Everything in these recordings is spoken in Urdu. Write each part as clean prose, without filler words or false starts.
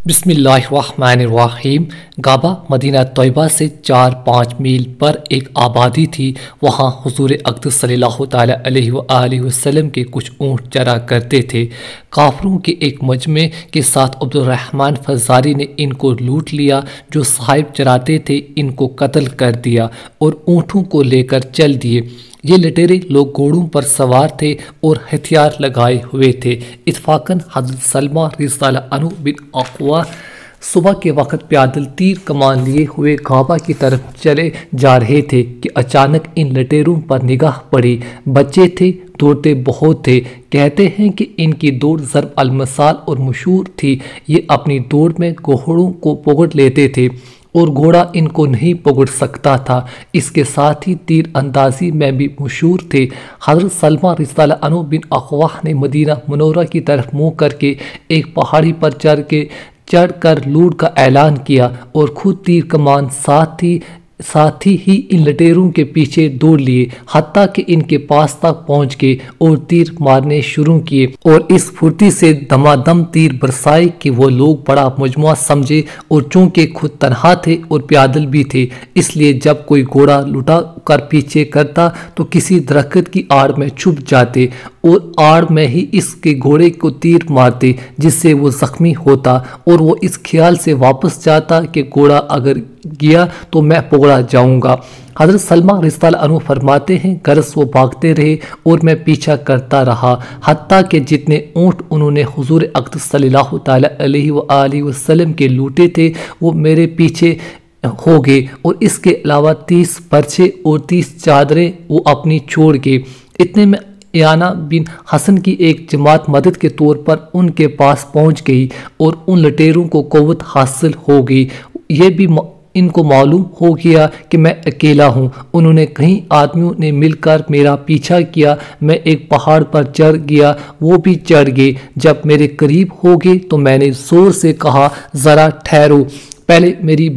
بسم اللہ الرحمن الرحیم۔ غابہ مدینہ طیبہ سے 4-5 میل پر ایک آبادی تھی۔ وہاں حضور اقدس صلی اللہ تعالیٰ علیہ وآلہ وسلم کے کچھ اونٹ چرا کرتے تھے۔ کافروں کے ایک مجمع کے ساتھ عبد الرحمن فزاری نے ان کو لوٹ لیا۔ جو صاحب چراتے تھے ان کو قتل کر دیا اور اونٹوں کو لے کر چل دیے۔ یہ لٹیرے لوگ گھوڑوں پر سوار تھے اور ہتھیار لگائے ہوئے تھے۔ اتفاقاً حضرت سلمہ رضی اللہ عنہ بن اقوا صبح کے وقت پیادل تیر کمان لیے ہوئے غابہ کی طرف چلے جا رہے تھے کہ اچانک ان لٹیروں پر نگاہ پڑی۔ بچے تھے، دوڑتے بہت تھے۔ کہتے ہیں کہ ان کی دوڑ ضرب المثال اور مشہور تھی۔ یہ اپنی دوڑ میں گھوڑوں کو پکڑ لیتے تھے اور گھوڑا ان کو نہیں پکڑ سکتا تھا۔ اس کے ساتھ ہی تیر اندازی میں بھی مشہور تھے۔ حضرت سلمہ رضی اللہ عنہ بن اقوا نے مدینہ منورہ کی طرف منہ کر کے ایک پہاڑی پر چڑھ کر لوٹ کا اعلان کیا اور خود تیر کمان ساتھی ہی ان لٹیروں کے پیچھے دوڑ لیے، حتیٰ کہ ان کے پاس تک پہنچ گئے اور تیر مارنے شروع کیے اور اس پھرتی سے دمادم تیر برسائے کہ وہ لوگ بڑا مجموعہ سمجھے، اور چونکہ خود تنہا تھے اور پیادل بھی تھے اس لیے جب کوئی گھوڑا لٹا کر پیچھے کرتا تو کسی درخت کی آڑ میں چھپ جاتے اور آڑ میں ہی اس کے گھوڑے کو تیر مارتے، جس سے وہ زخمی ہوتا اور وہ اس خیال سے واپس جاتا کہ گھوڑا اگر گیا تو میں پکڑا جاؤں گا۔ حضرت سلمہ رضی اللہ عنہ فرماتے ہیں غرض وہ بھاگتے رہے اور میں پیچھا کرتا رہا، حتیٰ کہ جتنے اونٹ انہوں نے حضور اقدس صلی اللہ تعالیٰ علیہ وآلہ وسلم کے لوٹے تھے وہ میرے پیچھے ہو گئے، اور اس کے علاوہ 30 برچے اور 30 چادریں وہ اپنی چھوڑ گئے۔ اتنے میں عیانہ بن حسن کی ایک جماعت مدد کے طور پر ان کے پاس پہنچ گئی اور ان لٹیروں کو قوت حاصل ہو گئی۔ یہ بھی ان کو معلوم ہو گیا کہ میں اکیلا ہوں۔ انہوں نے کئی آدمیوں نے مل کر میرا پیچھا کیا۔ میں ایک پہاڑ پر چڑھ گیا، وہ بھی چڑھ گئے۔ جب میرے قریب ہو گئے تو میں نے زور سے کہا ذرا ٹھہرو، پہلے میری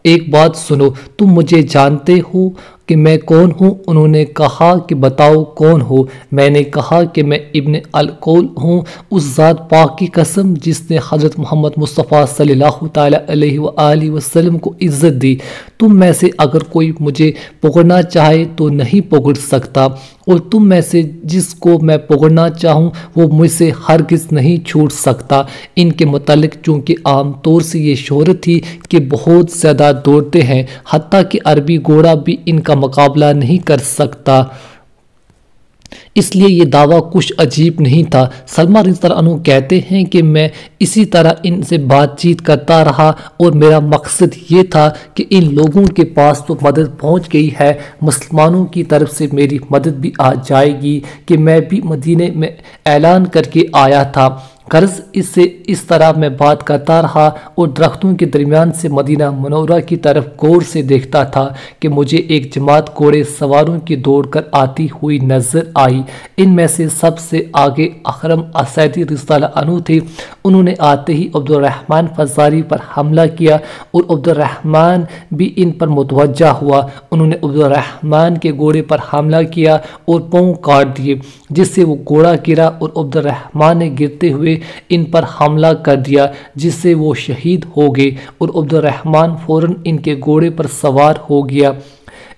ایک بات سنو، تم مجھے جانتے ہو کہ میں کون ہوں؟ انہوں نے کہا کہ بتاؤ کون ہو؟ میں نے کہا کہ میں ابن القول ہوں، اس ذات پاک کی قسم جس نے حضرت محمد مصطفیٰ صلی اللہ تعالیٰ علیہ وآلہ وسلم کو عزت دی، تم میں سے اگر کوئی مجھے پکڑنا چاہے تو نہیں پکڑ سکتا، اور تم میں سے جس کو میں پکڑنا چاہوں وہ مجھ سے ہرگز نہیں چھوٹ سکتا۔ ان کے متعلق چونکہ عام طور سے یہ شہرت تھی کہ بہت زیادہ دوڑتے ہیں، حتیٰ کہ عربی گھوڑا بھی ان کا مقابلہ نہیں کر سکتا، اس لیے یہ دعویٰ کچھ عجیب نہیں تھا۔ سلمہ رضی اللہ عنہ کہتے ہیں کہ میں اسی طرح ان سے بات چیت کرتا رہا اور میرا مقصد یہ تھا کہ ان لوگوں کے پاس تو مدد پہنچ گئی ہے، مسلمانوں کی طرف سے میری مدد بھی آ جائے گی کہ میں بھی مدینے میں اعلان کر کے آیا تھا۔ غرض اس طرح میں بات کرتا رہا اور درختوں کے درمیان سے مدینہ منورہ کی طرف غور سے دیکھتا تھا کہ مجھے ایک جماعت گھوڑے سواروں کی دوڑ کر آتی ہوئی نظر آئی۔ ان میں سے سب سے آگے اخرم اسیدی رضی اللہ عنہ تھے۔ انہوں نے آتے ہی عبد الرحمن فزاری پر حملہ کیا اور عبد الرحمن بھی ان پر متوجہ ہوا۔ انہوں نے عبد الرحمن کے گھوڑے پر حملہ کیا اور پاؤں کاٹ دیے، جس سے وہ گھوڑا گرا اور عبد الرحمن نے گرتے ہوئے ان پر حملہ کر دیا، جس سے وہ شہید ہو گئے اور عبد الرحمن فوراً ان کے گھوڑے پر سوار ہو گیا۔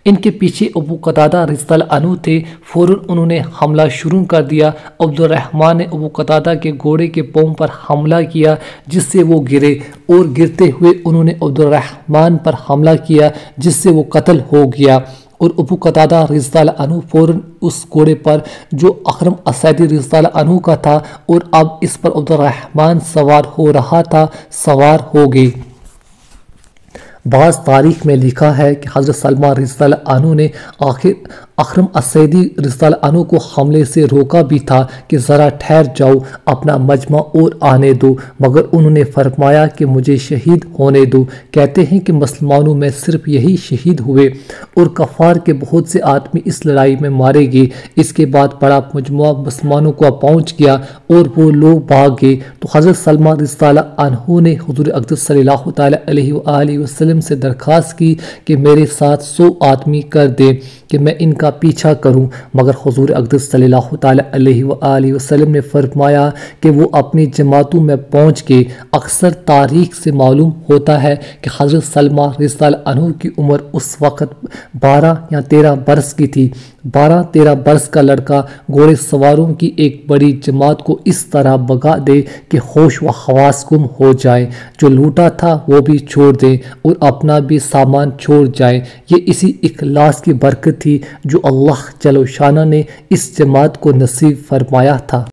ان کے پیچھے ابو قتادہ رضی اللہ عنہ تھے، فوراً انہوں نے حملہ شروع کر دیا۔ عبد الرحمن نے ابو قتادہ کے گھوڑے کے پاؤں پر حملہ کیا، جس سے وہ گرے، اور گرتے ہوئے انہوں نے عبد الرحمن پر حملہ کیا، جس سے وہ قتل ہو گیا، اور ابو قتادہ رضی اللہ عنہ فوراً اس گھوڑے پر جو اخرم اسیدی رضی اللہ عنہ کا تھا اور اب اس پر عبد الرحمن سوار ہو رہا تھا، سوار ہو گئے۔ بعض تاریخ میں لکھا ہے کہ حضرت سلمہ رضی اللہ عنہ نے اخرم اسیدی رضی اللہ عنہ کو حملے سے روکا بھی تھا کہ ذرا ٹھہر جاؤ، اپنا مجمع اور آنے دو، مگر انہوں نے فرمایا کہ مجھے شہید ہونے دو۔ کہتے ہیں کہ مسلمانوں میں صرف یہی شہید ہوئے اور کفار کے بہت سے آدمی اس لڑائی میں مارے گئے۔ اس کے بعد بڑا مجموعہ مسلمانوں کو پہنچ گیا اور وہ لوگ بھاگ گئے، تو حضرت سلمہ رضی اللہ عنہ نے حضور اقدس صلی اللہ تعالیٰ علیہ وآلہ وسلم سے درخواست کی کہ میرے ساتھ 100 آدمی کر دے کہ میں ان کا پیچھا کروں، مگر حضور اقدس صلی اللہ تعالیٰ علیہ وآلہ وسلم نے فرمایا کہ وہ اپنی جماعتوں میں پہنچ کے اکثر تاریخ سے معلوم ہوتا ہے کہ حضرت سلمہ رضی اللہ عنہ کی عمر اس وقت 12 یا 13 برس کی تھی۔ 12-13 برس کا لڑکا گھوڑے سواروں کی ایک بڑی جماعت کو اس طرح بھگا دے کہ ہوش و حواس گم ہو جائیں، جو لوٹا تھا وہ بھی چھوڑ دیں اور اپنا بھی سامان چھوڑ جائیں۔ یہ اسی اخلاص کی برکت تھی جو اللہ جل شانہ نے اس جماعت کو نصیب فرمایا تھا۔